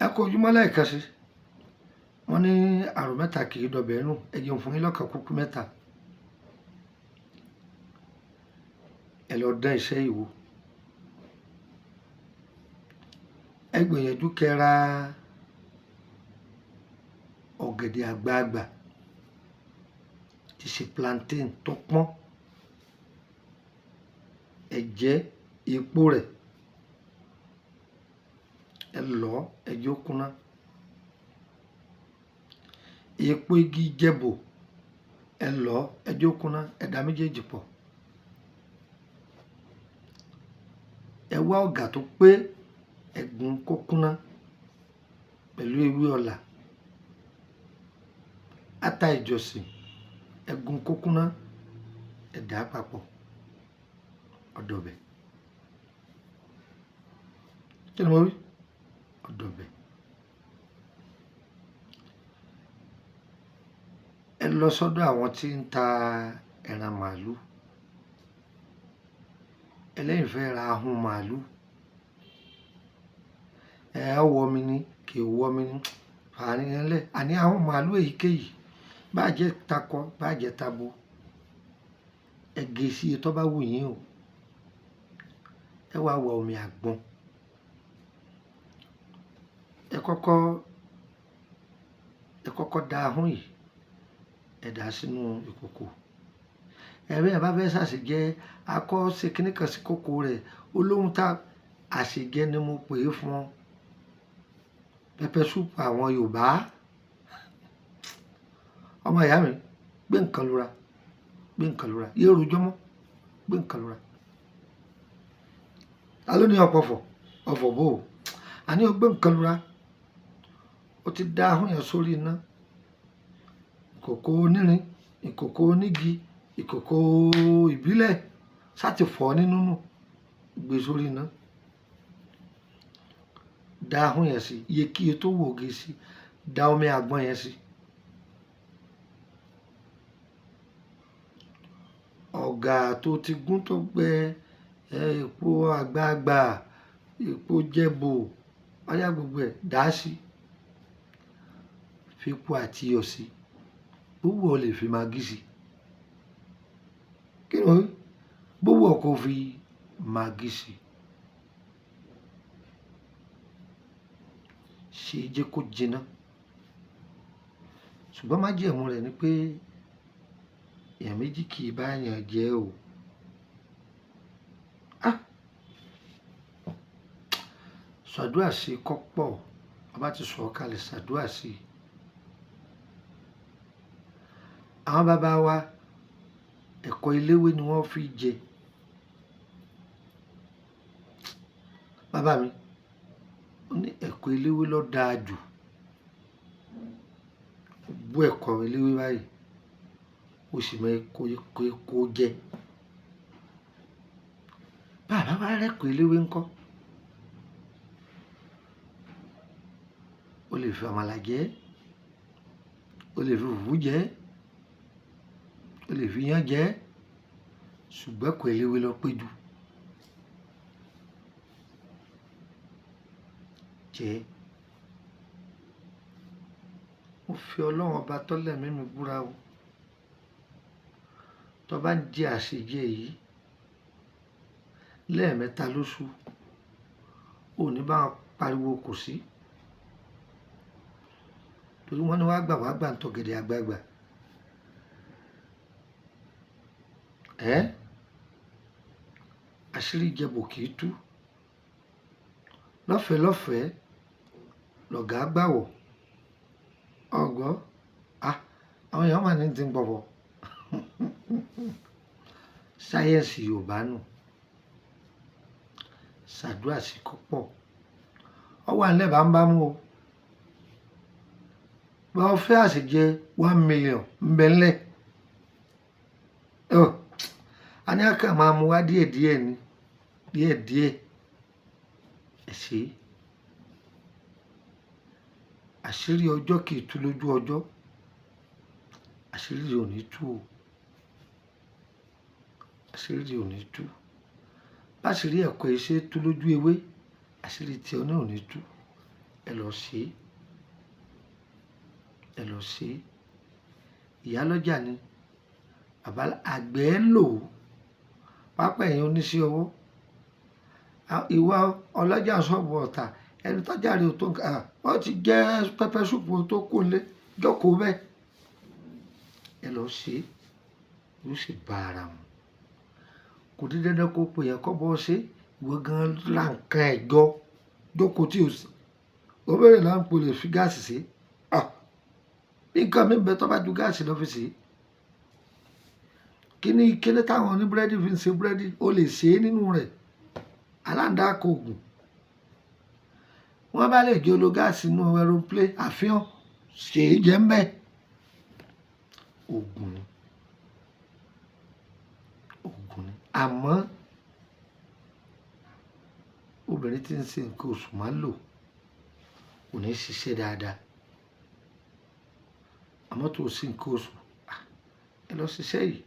ẹ kó ojúmọ́ lẹ́ẹ̀kan sí wọ́n ní àrùn mẹ́ta kì í dọbẹ̀ nù ẹ jẹun fún yín lọ́kàn kúkú mẹ́ta ẹ lọ dán iṣẹ́ ìwò ẹ gbìyànjú kẹ́ra ọ̀gẹ̀dẹ̀ àgbagbà tí ṣe plantain tó pọ́n ẹ jẹ epo rẹ̀ ẹ lọ̀ ẹ jẹ́ ó kúnná epo igi jẹ̀bò ẹ lọ̀ ẹ jẹ́ ó kúnná ẹ dà méjèèjì pọ̀ ẹ wá ọ̀gà tó pé ẹ gún kó kúnná pẹ̀lú ewé ọ̀là ata ìjọsìn ẹ gún kó kúnná ẹ dà á papọ̀ ọ̀dọ̀bẹ̀ kí ni mo wí ọ̀dọ̀bẹ̀ ẹ lọ sọ́dọ̀ àwọn tí ń ta ẹran màálù ẹlẹ́yìn fẹ́ ra ahun màálù ẹ wọ mi ní kì í wọ mi ní fàárín yẹn lẹ̀ àní ahun màálù èyíkéyìí bá jẹ́ takọ bá jẹ́ tabo ẹ gé sí iye tó bá wù yín o ẹ wá wọ omi àgbọn ẹ kọ́kọ́ da ahun yìí ẹ dà sínú ìkòkò ẹ̀rí ẹ̀ bá fẹ́ ṣàṣejẹ akọ́ ṣe kíní kan sí kòkò rẹ̀ olóhùn tá àṣejẹ ni mo pè é fún ọ pẹpẹ súpù àwọn Yorùbá ọmọ ìyá mi gbé nǹkan lura yé rojọ́ mọ́ gbé nǹkan lura ta ló ní ọ̀pọ̀fọ̀ ọ̀fọ̀ bò ó àní ó gbé nǹkan lura ó ti dá ahọ́n yẹn sórí iná ìkòkò onírin ìkòkò onígi ìkòkò ìbílẹ̀ sáti fọ́ nínú nù gbé sórí iná dá ahọ́n yẹn sí iye kíye tó wò oge sí dá omi àgbọn yẹn sí ọ̀gà tó ti gún tó gbẹ epo àgbagbà epo jẹ̀bò ọyá gbogbo ẹ̀ dá sí fi epo àti iyọ̀ sí gbogbo ọ lè fi magí sí kí ló ń gbogbo ọkọ fi magí sí ṣe jẹ́ kó jiná ṣùgbọ́n májẹ̀mú rẹ̀ ni pé èèyàn méjì kì í bá yàn jẹ o ṣàdúrà sí kọ́pọ̀ ọba ti sọ̀ kalẹ̀ ṣàdúrà sí àwọn bàbá wa ẹ̀kọ́ eléwé ni wọ́n fi jẹ bàbá mi ó ní ẹ̀kọ́ eléwé ló dáa jù bú ẹ̀kọ́ eléwé báyìí ó sì mọ kó jẹ bàbá wa rẹ́kọ̀ọ́ eléwé ńkọ́ o lè fi àmàlà jẹ o lè fi fùfú jẹ o lè fi yán jẹ ṣùgbọ́n ẹ̀kọ́ eléwé ló pé jù jẹ mo fi Ọlọ́run ọba tọ́lẹ̀ mímí búra o tó bá ń jẹ àṣejẹ yìí lẹ́ẹ̀mẹ́ta lóṣù ò ní bá wọn pariwo kò sí torí wọ́n ní wàá gbà ń tọ̀gẹ̀dẹ̀ àgbagbà àṣírí jẹ̀bò kì í tú lọ́fẹ̀ẹ́ lọ̀gá gbàwọ̀ ọ̀gọ́ àwọn èèyàn máa ní ti ń gbọ̀bọ̀ sáyẹ́ǹsì Yorùbá nù ṣàdúrà sí kọ́pọ̀ ọwọ́ àlẹ́ bá ń bá mú o bá ọ fẹ́ àṣejẹ 1 million ń bẹ ńlẹ̀ a ní àkà máa mú wá díẹ̀díẹ̀ ni díẹ̀díẹ̀ ẹ̀ ṣe àṣírí ọjọ́ kì í tú lójú ọjọ́ àṣírí rẹ̀ ò ní tú o àṣírí rẹ̀ ò ní tú báṣírí ẹ̀kọ́ iṣẹ́ tú lójú ewé àṣírí tí ọ náà ò ní tú ẹ lọ lọ sí ìyálọ́jà ni bàbá àgbẹ̀ ń lò ó pápá ẹ̀yìn oníṣẹ́ owó ìwà ọlọ́jà ṣọ́ọ̀bù ọ̀tà ẹni tọ́jà rẹ̀ ò tó nǹkan wọ́n ti jẹ́ pẹpẹ súpù tó kó lé jókòó bẹ́ẹ̀ ẹ lọ sí yóò sì bá ara wọn kò dín dandan kó pè yẹn kọ́ bọ́ ṣe ìwọ gan ra nǹkan ẹ̀jọ́ jókòó tí o sì ó bẹ̀rẹ̀ là ń polè fi gáàsì sí nǹkan mi bẹ tó bá ju gáàsì lọ fi sí kíní táwọn oníbúrẹ́dì fi ń ṣe búrẹ́dì ó lè ṣe é nínú rẹ̀ aláǹdá kò gùn wọ́n bá lè gé olo gáàsì nínú aeroplane àfihàn ṣe é jẹ́ ń bẹ́ẹ̀ oògùn ni àmọ́ obìnrin tí ń ṣe nǹkan oṣù máa ń lò kò ní ṣiṣẹ́ dáadáa àmọ́ tó ṣe nǹkan oṣù ẹ lọ ṣiṣẹ́ yìí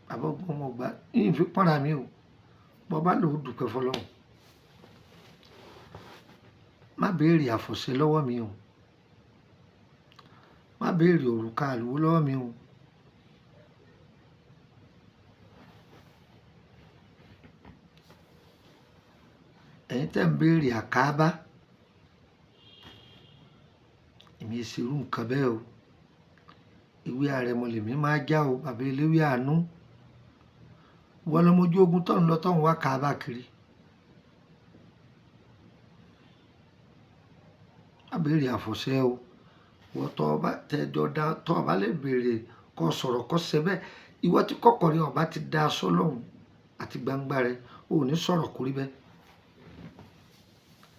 bàbá ọgbọ́n ọmọ ọgbà yìí fi pọ́nra mi o bọ́ bá lò ó dùpẹ́ fọlọ́run má béèrè àfọ̀ṣẹ lọ́wọ́ mi o má béèrè òrùka àlùwò lọ́wọ́ mi o ẹ̀yin tẹ́ ń béèrè àkábá èmi ìṣirú nǹkan bẹ́ẹ̀ o ìwé àrẹ̀mọ lèmi máa já o bàbá eléwé àánú wọ́n lọ́mọjú ogun tó ń lọ tó ń wá kábà kiri má béèrè àfọ̀ṣẹ o wọ́n tọ́ ọba lè béèrè kó sọ̀rọ̀ kó ṣe bẹ́ẹ̀ ìwọ tí kọ̀kọ̀ rẹ ọba ti da aṣọ lọ́hùn àti gbangba rẹ o ò ní sọ̀rọ̀ kórí bẹ́ẹ̀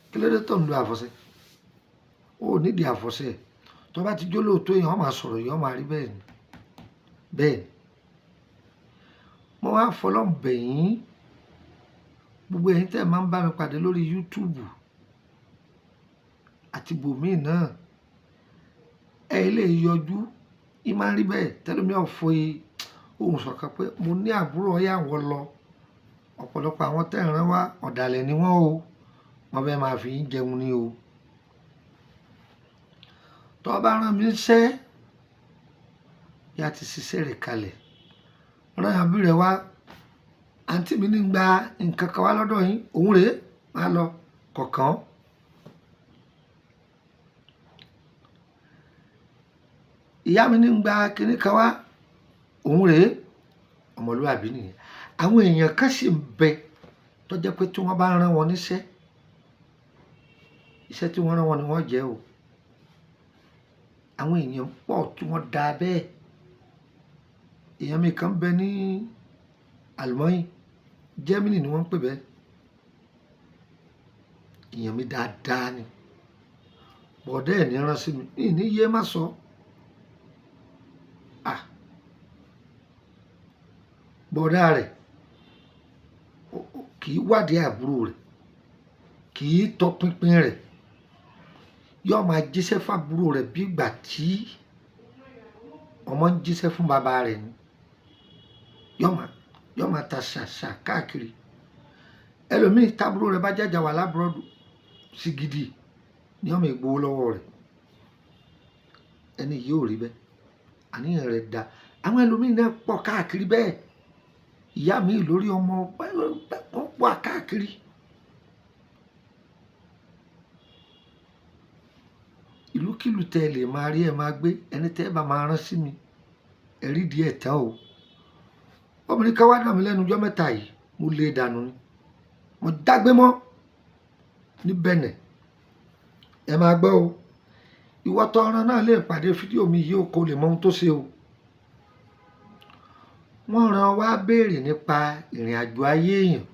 kí ló dé tó ń lo àfọ̀ṣẹ o ò nídìí àfọ̀ṣẹ tó bá ti jó lóòótọ́ yẹn wọ́n máa sọ̀rọ̀ yẹn wọ́n máa rí bẹ́ẹ̀ ni mo wá fọlọ́n bẹ̀yìn gbogbo ẹ̀yin tẹ́ ẹ̀ máa ń bá mi pàdé lórí YouTube àti bòmíì náà ẹ lè yọjú ì máa ń rí bẹ́ẹ̀ tẹ́lómi ọ̀fọ̀ ohun sọ̀kan pé mo ní àbúrò ọ̀yà wọn lọ ọ̀pọ̀lọpọ̀ àwọn tẹ́ ẹ̀ rán wá ọ̀dàlẹ̀ ni wọ́n o wọ́n fẹ́ máa fi yín jẹun ni o tó bá rán mi ṣẹ́ yá ti ṣiṣẹ́ rẹ̀ kalẹ̀ rán àbí rẹ̀ wá àǹtí mi ní gba nǹkan kan wá lọ́dọ̀ yín òun rèé máa lọ kọ̀ọ̀kan ìyá mi ní gba kinní kan wá òun rèé ọmọlúwàbí nìyẹn àwọn èèyàn kan sì ń bẹ tó jẹ́ pé tí wọ́n bá rán wọn níṣẹ́ iṣẹ́ tí wọ́n rán wọn ni wọ́n jẹ́ o àwọn èèyàn pọ̀ tí wọ́n dá bẹ́ẹ̀ èèyàn mi kan bẹ ní àlùmọ́yìn Germany ni wọ́n ń pè bẹ́ẹ̀ èèyàn mi dáadáa ni bọ̀dẹ́ ẹ̀ ní rán sí mi ní yé má sọ bọ̀dá rẹ̀ kì í wádìí àbúrò rẹ̀ kì í tọpinpin rẹ̀ yóò máa jíṣẹ́ fábúrò rẹ̀ bí ìgbà tí ọmọ ń jíṣẹ́ fún bàbá rẹ̀ ni yóò máa ta ṣàṣà káàkiri ẹlòmíì tábúrò rẹ̀ bá jájà wà lábúròdù sí gidi ni ọmọ ìgbowó lọ́wọ́ rẹ̀ ẹni yìí ò rí bẹ́ẹ̀ àníyàn rẹ̀ da àwọn ẹlòmíì náà pọ̀ káàkiri bẹ́ẹ̀ ìyá mi lórí ọmọ wọ́n pọ̀ káàkiri ìlúkìlù tẹ́ ẹ lè máa rí ẹ máa gbé ẹni tẹ́ ẹ bá máa rán sí mi ẹ̀rí díẹ̀ tán o obìnrin kan wá dà mí lẹ́nu ọjọ́ mẹ́ta yìí mo lé dànù ni mo dágbé mọ́ ní Bẹ̀nẹ̀ ẹ máa gbọ́ o ìwọ tó ọ̀ràn náà lè pàdé fídíò mi yìí o kò lè mọ ohun tó ṣe o wọ́n rán wá béèrè nípa ìrìn àjò ayé èèyàn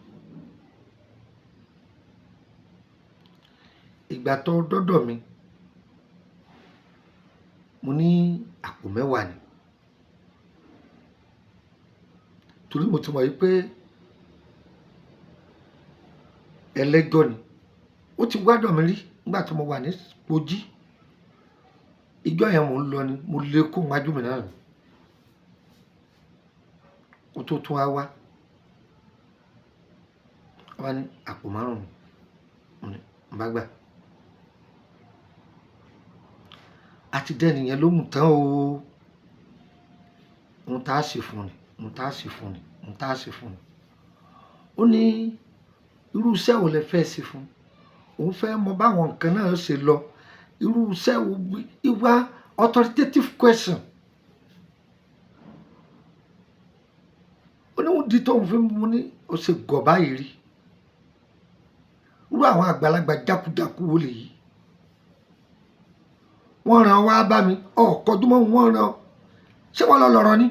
ìgbà tó dọ́dọ̀ mi mo ní àpò 10 ni torí mo ti mọ̀ yí pé ẹlẹ́jọ́ ni ó ti wádọ̀ mi rí nígbà tí mo wà ní Pojí ìjọ yẹn mò ń lọ ni mo lè kó wájú mi náà ni ó tó tún wá wá ní àpò 5 ni mo bá gbà àti dẹ́ni yẹn lóhùn tán o ohun tá a ṣe fún ni ohun tá a ṣe fún ni ohun tá a ṣe fún ni. Ó ní irú iṣẹ́ wo lẹ fẹ́ ṣe fún òun fẹ́ mọ báwọn nǹkan náà ṣe lọ irú iṣẹ́ wo ìwà authoritative question. Ó ní wọ́n di tóun fi mú ní ó ṣe gọ̀ báyìí rí irú àwọn àgbàlagbà jákujáku wo lè yí wọ́n ràn wá bá mi ọ̀kọ́dúnmọ́ wọ́n ràn ṣé wọ́n lọ lọ́rọ̀ ni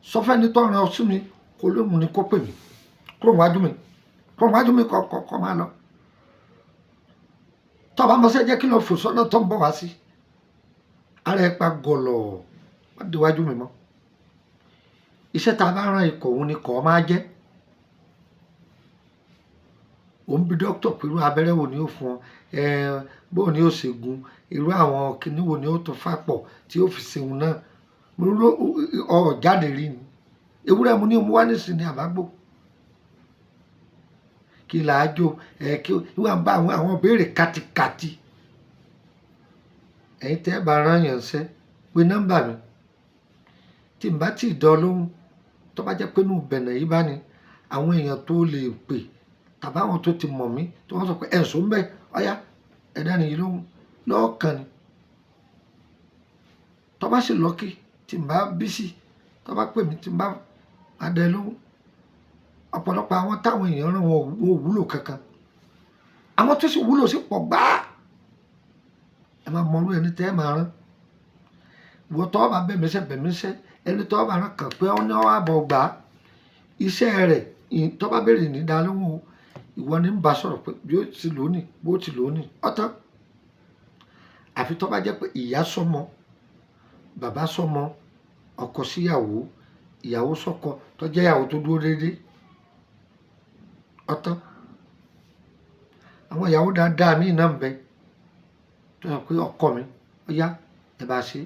sọ fẹ́ni tó ràn sí mi kó lóhùn ni kó pè mí kúrò wájú mi kọ́ máa lọ tọ́ba mọ́sẹ́ jẹ́ kí lọ fò sọ́nà tó ń bọ̀ wá sí ara ẹ̀ pa gọ̀lọ̀ wọ́n déwájú mi mọ́ iṣẹ́ tá a bá rán ikọ̀ òun ni kọ́ máa jẹ́ òun bí dókítà pé irú abẹ́rẹ́ wo ni ó fún ọ bó ni ó ṣe gun irú àwọn kinní wo ni ó tún fà pọ̀ tí ó fi ṣeun náà mo rú ọ jáde rí ni ewúrẹ́ mu ní omi wá nísìnyí àbágbò kí làájò kí wọ́n bá àwọn béèrè kátikàti ẹ̀yin tẹ́ bá rán yàn ṣẹ́ pé nọ́mbà mi tí n bá tí ì dán lóhùn tó bá jẹ́ pé inú bẹ̀nẹ̀ yìí bá ní àwọn èèyàn tó lè pè tàbí àwọn tó ti mọ̀ mí tó wọ́n sọ pé ẹ̀sùn ń bẹ̀ ọ̀yá ẹ̀dá nìyí lóhùn lọ́ọ̀kan ni tó bá sì lọ́kì tí n bá bí sí tó bá pè mí tí n bá adẹ lóhùn ọ̀pọ̀lọpọ̀ àwọn táwọn èèyàn rán wọn ò wúlò kankan àwọn tó sì wúlò sí pọ̀ gbáà ẹ máa mọrú ẹni tẹ́ ẹ máa rán ìwọ tó bá bẹ̀míṣẹ́ ẹni tó bá rán kàn pé ọ́ ní ọ́ àbọ̀ gbà iṣẹ́ rẹ̀ tó bá béèrè ní dá lóhùn o ìwọ ní ń bá sọ̀rọ̀ pé bí ó ti lónìí bó ti lónìí ọ̀tán àfi tó bá jẹ́ pé ìyá sọmọ bàbá sọmọ ọkọ síyàwó ìyàwó sọ́kọ tó jẹ́ ìyàwó tó dúró déédéé ọ̀tán àwọn ìyàwó dáadáa míì náà ń bẹ tó yẹ pé ọkọ mi ó yá ẹ bá ṣe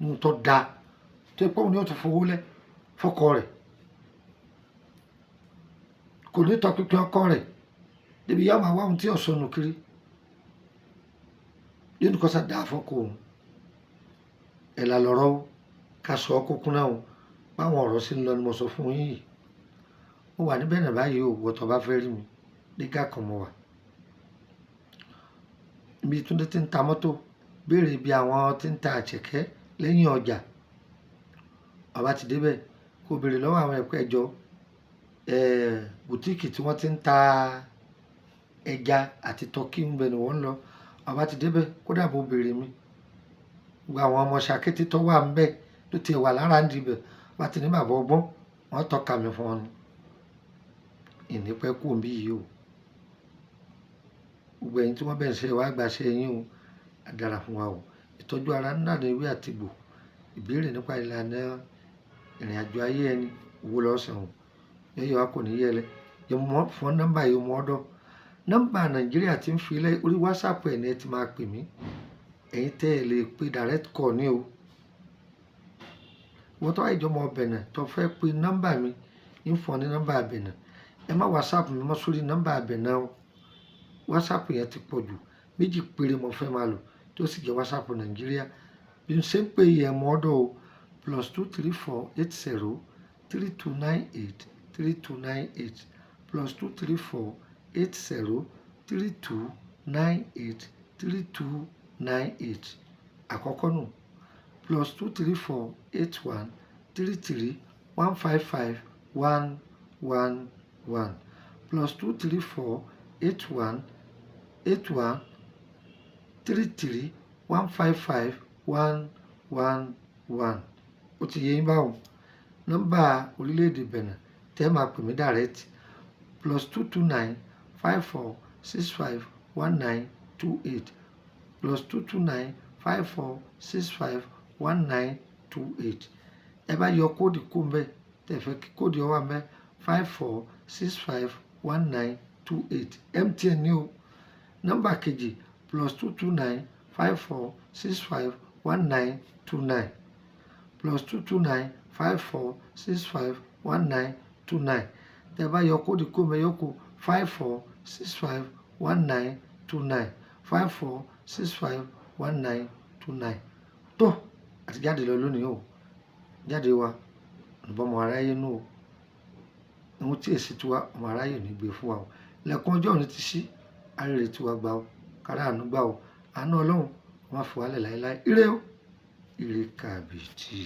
ní tó dáa tó yẹ pé òun ni ó ti fowó lẹ fọkọ rẹ̀ kò ní tọpinpin ọkọ rẹ̀ débi yá máa wá ohun tí ọ̀sọ́nù kiri yóò ní kó sá dáa fọ́kọ òun ẹ̀ là lọ́rọ́ ká sọ ọ́ kókún náà báwọn ọ̀rọ̀ sí ń lọ ni mo sọ fún yín yìí mo wà níbẹ̀ náà báyìí o wọ́tọ̀ bá fẹ́ rí mi nígbà kan mo wà ibi Túndé ti ń ta mọ́tò béèrè ibi àwọn tí ń ta àṣẹ̀kẹ́ lẹ́yìn ọjà ọba ti débẹ̀ kó béèrè lọ́wọ́ àwọn ẹ̀kọ́ ẹjọ́ bùtíìkì tí wọ́n ti ń ta ẹja àti tọ́kì ń bẹ ni wọ́n ń lọ ọba ti débẹ̀ kódà bó béèrè mi gbogbo àwọn ọmọ ṣàkété tó wà ń bẹ̀ ló ti wà lára ń dibẹ̀ wá ti ní bàbá ọgbọ́n wọ́n tọ́ka mi fún ọ ni ìnípẹ́ kú òbí yìí o gbogbo ẹ̀yin tí wọ́n bẹ̀ ń ṣe wá gbàṣẹ yín o àdàrà fún wa o ìtọ́jú ara ńlá ní ewé àtìgbò ìbéèrè nípa ìlànà ìrìn àjò ayé ẹni owó lọ́sàn-án yẹ́yẹ́ wa kò ní yẹlẹ yẹmọ fún nọ́mbà yìí mọ́ ọ́dọ̀ nọ́mbà Nàìjíríà ti ń fi lẹ́ orí WhatsApp ẹ̀ ní ẹ ti máa pè mí ẹ̀yin tẹ́ ẹ lè pe direct call ní o wọ́n tó àìjọmọ Benin tó fẹ́ pe nọ́mbà mi ń fọ́ ní nọ́mbà Benin ẹ má WhatsApp mi mọ́ sórí nọ́mbà Benin o WhatsApp yẹn ti pọ̀ jù méjì péré mo fẹ́ máa lò tó sì jẹ́ WhatsApp Nàìjíríà bí n ṣe ń pè yẹ mọ́ ọ́dọ̀ o +23480 3298 3298 +23480 3298 3298 àkọ́kọ́ nù +23481 33 155 111 +23481 81 33 155 111 ó ti yẹ yín báwọn nọ́mbà orílẹ̀-èdè Benin tẹ́ máa pè mí direct +229 54 65 1928 +229 54 65 1928 ẹ bá yọ kóòdù kó mbẹ tẹ́ fẹ́ kí kóòdù ọwọ́ mbẹ 54 65 1928 MTN ní o nọ́mbà kejì +229 54 65 1929 +229 54 65 1929 tẹ́ bá yọ kóòdù kó mbẹ yọ kó 54 65 1929 54 65 1929 29 tó àti jáde lọ lónìí o jáde wa nùbọn ọmọ aráyé nù o ohun tí èsì tiwa ọmọ aráyé ò ní gbé fún wa o lẹ́kùn ọjọ́ òní ti ṣí arére tiwa gbà o kára àánú gbà o àánú ọlọ́run wọ́n fi wálẹ̀ láéláé ire o ire kàbìtì.